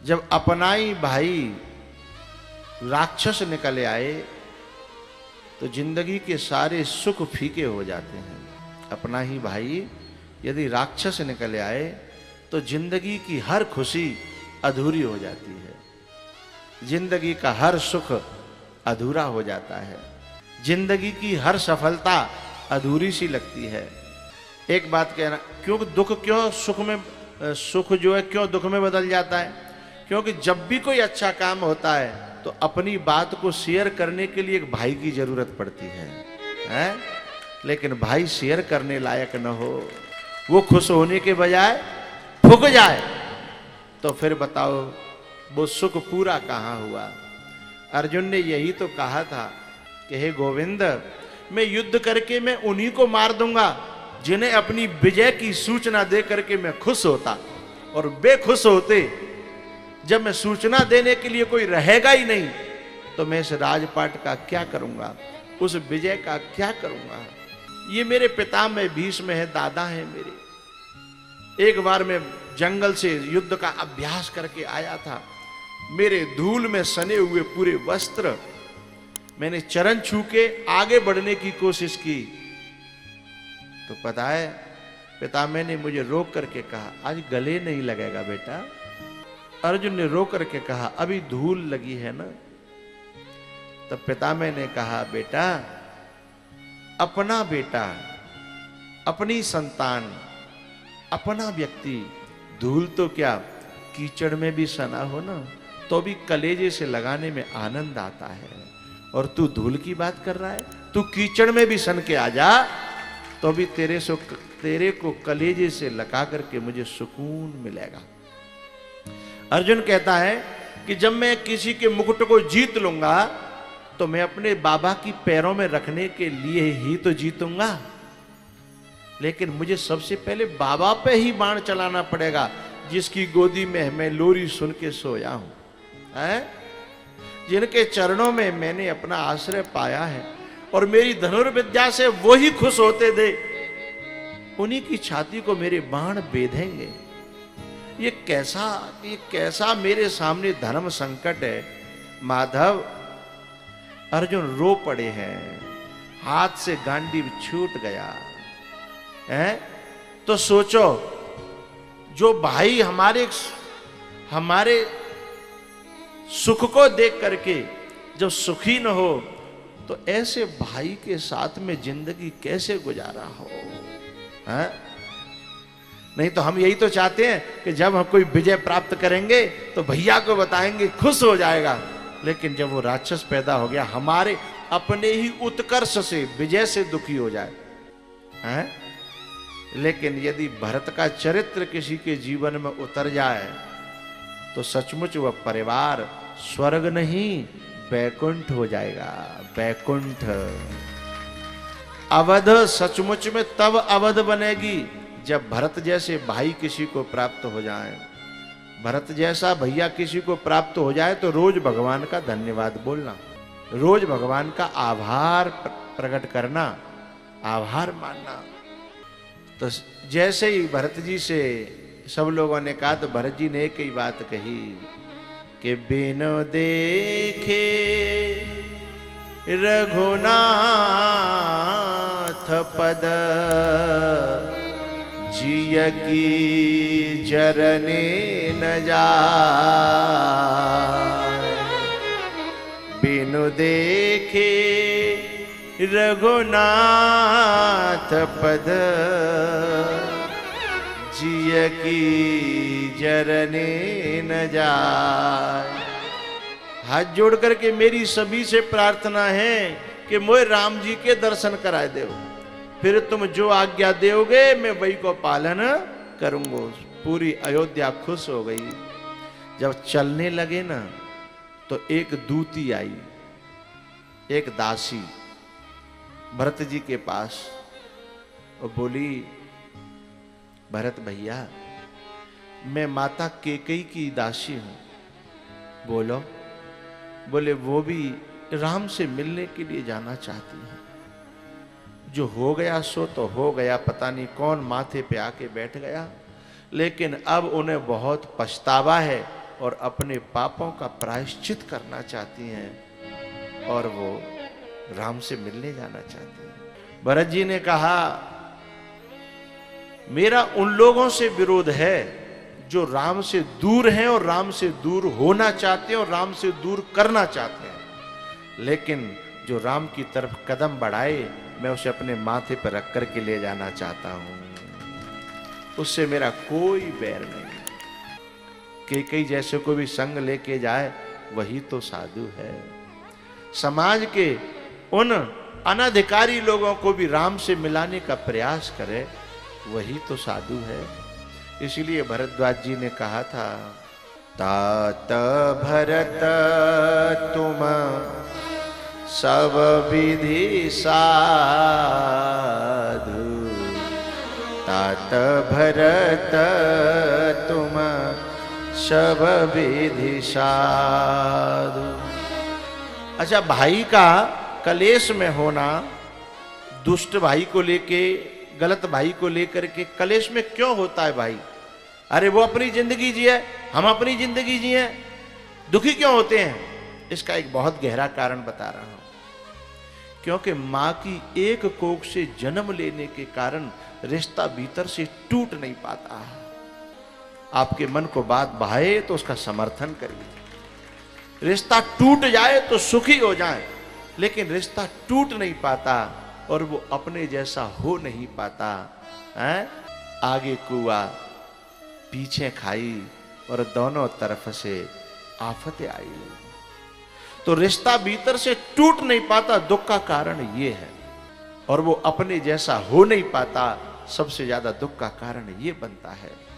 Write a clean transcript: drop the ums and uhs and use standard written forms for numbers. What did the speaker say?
जब अपना ही भाई राक्षस निकले आए तो जिंदगी के सारे सुख फीके हो जाते हैं। अपना ही भाई यदि राक्षस निकले आए तो जिंदगी की हर खुशी अधूरी हो जाती है, जिंदगी का हर सुख अधूरा हो जाता है, जिंदगी की हर सफलता अधूरी सी लगती है। एक बात कहना, क्यों दुख क्यों सुख में, सुख जो है क्यों दुख में बदल जाता है? क्योंकि जब भी कोई अच्छा काम होता है तो अपनी बात को शेयर करने के लिए एक भाई की जरूरत पड़ती है? लेकिन भाई शेयर करने लायक न हो, वो खुश होने के बजाय फूक जाए, तो फिर बताओ वो सुख पूरा कहाँ हुआ? अर्जुन ने यही तो कहा था कि हे गोविंद, मैं युद्ध करके मैं उन्हीं को मार दूंगा जिन्हें अपनी विजय की सूचना दे करके मैं खुश होता, और बेखुश होते। जब मैं सूचना देने के लिए कोई रहेगा ही नहीं तो मैं इस राजपाट का क्या करूंगा, उस विजय का क्या करूंगा? ये मेरे पिता में भीष्म है, दादा है मेरे। एक बार मैं जंगल से युद्ध का अभ्यास करके आया था, मेरे धूल में सने हुए पूरे वस्त्र, मैंने चरण छू के आगे बढ़ने की कोशिश की तो पता है पितामह ने मुझे रोक करके कहा, आज गले नहीं लगेगा बेटा। अर्जुन ने रोक करके कहा, अभी धूल लगी है ना। तब पितामह ने कहा, बेटा, अपना बेटा, अपनी संतान, अपना व्यक्ति धूल तो क्या कीचड़ में भी सना हो ना तो भी कलेजे से लगाने में आनंद आता है, और तू धूल की बात कर रहा है? तू कीचड़ में भी सन के आ जा तो भी तेरे को कलेजे से लगा करके मुझे सुकून मिलेगा। अर्जुन कहता है कि जब मैं किसी के मुकुट को जीत लूंगा तो मैं अपने बाबा की पैरों में रखने के लिए ही तो जीतूंगा, लेकिन मुझे सबसे पहले बाबा पे ही बाण चलाना पड़ेगा जिसकी गोदी में मैं लोरी सुन के सोया हूं, जिनके चरणों में मैंने अपना आश्रय पाया है और मेरी धनुर्विद्या से वो ही खुश होते थे, उन्हीं की छाती को मेरे बाण बेधेंगे। ये कैसा मेरे सामने धर्म संकट है माधव। अर्जुन रो पड़े हैं, हाथ से गांडीव छूट गया है। तो सोचो, जो भाई हमारे सुख को देख करके जब सुखी न हो तो ऐसे भाई के साथ में जिंदगी कैसे गुजारा हो, है? नहीं तो हम यही तो चाहते हैं कि जब हम कोई विजय प्राप्त करेंगे तो भैया को बताएंगे, खुश हो जाएगा। लेकिन जब वो राक्षस पैदा हो गया, हमारे अपने ही उत्कर्ष से, विजय से दुखी हो जाए, हैं? लेकिन यदि भरत का चरित्र किसी के जीवन में उतर जाए तो सचमुच वह परिवार स्वर्ग नहीं बैकुंठ हो जाएगा। बैकुंठ अवध सचमुच में तब अवध बनेगी जब भरत जैसे भाई किसी को प्राप्त हो जाए, भरत जैसा भैया किसी को प्राप्त हो जाए तो रोज भगवान का धन्यवाद बोलना, रोज भगवान का आभार प्रकट करना, आभार मानना। तो जैसे ही भरत जी से सब लोगों ने कहा तो भरत जी ने एक ही बात कही कि बिनु देखे रघुनाथ पद जिय की जरने न जाए। बिनु देखे रघुनाथ पद जिय की जरने न जाए। हाथ जोड़ करके मेरी सभी से प्रार्थना है कि मोए राम जी के दर्शन कराए दो, फिर तुम जो आज्ञा दोगे मैं वही को पालन करूंगा। पूरी अयोध्या खुश हो गई। जब चलने लगे ना तो एक दूती आई, एक दासी भरत जी के पास, और बोली, भरत भैया मैं माता केकई की दासी हूं। बोलो। बोले वो भी राम से मिलने के लिए जाना चाहती है। जो हो गया सो तो हो गया, पता नहीं कौन माथे पे आके बैठ गया, लेकिन अब उन्हें बहुत पछतावा है और अपने पापों का प्रायश्चित करना चाहती हैं और वो राम से मिलने जाना चाहती हैं। भरत जी ने कहा, मेरा उन लोगों से विरोध है जो राम से दूर हैं और राम से दूर होना चाहते हैं और राम से दूर करना चाहते हैं, लेकिन जो राम की तरफ कदम बढ़ाए मैं उसे अपने माथे पर रख कर के ले जाना चाहता हूं, उससे मेरा कोई बैर नहीं। कई जैसे को भी संग लेके जाए वही तो साधु है। समाज के उन अनधिकारी लोगों को भी राम से मिलाने का प्रयास करे वही तो साधु है। इसलिए भरद्वाज जी ने कहा था, तात भरत तुम सब विधि साधु, तात भरत तुम सब विधि साधु। अच्छा, भाई का कलेश में होना, दुष्ट भाई को लेके, गलत भाई को लेकर के कलेश में क्यों होता है भाई? अरे वो अपनी जिंदगी जिए, हम अपनी जिंदगी जिए, दुखी क्यों होते हैं? इसका एक बहुत गहरा कारण बता रहा हूं। क्योंकि मां की एक कोख से जन्म लेने के कारण रिश्ता भीतर से टूट नहीं पाता है। आपके मन को बात भाए तो उसका समर्थन करिए। रिश्ता टूट जाए तो सुखी हो जाए, लेकिन रिश्ता टूट नहीं पाता और वो अपने जैसा हो नहीं पाता है। आगे कुआ पीछे खाई और दोनों तरफ से आफतें आई। तो रिश्ता भीतर से टूट नहीं पाता, दुख का कारण ये है। और वो अपने जैसा हो नहीं पाता, सबसे ज्यादा दुख का कारण ये बनता है।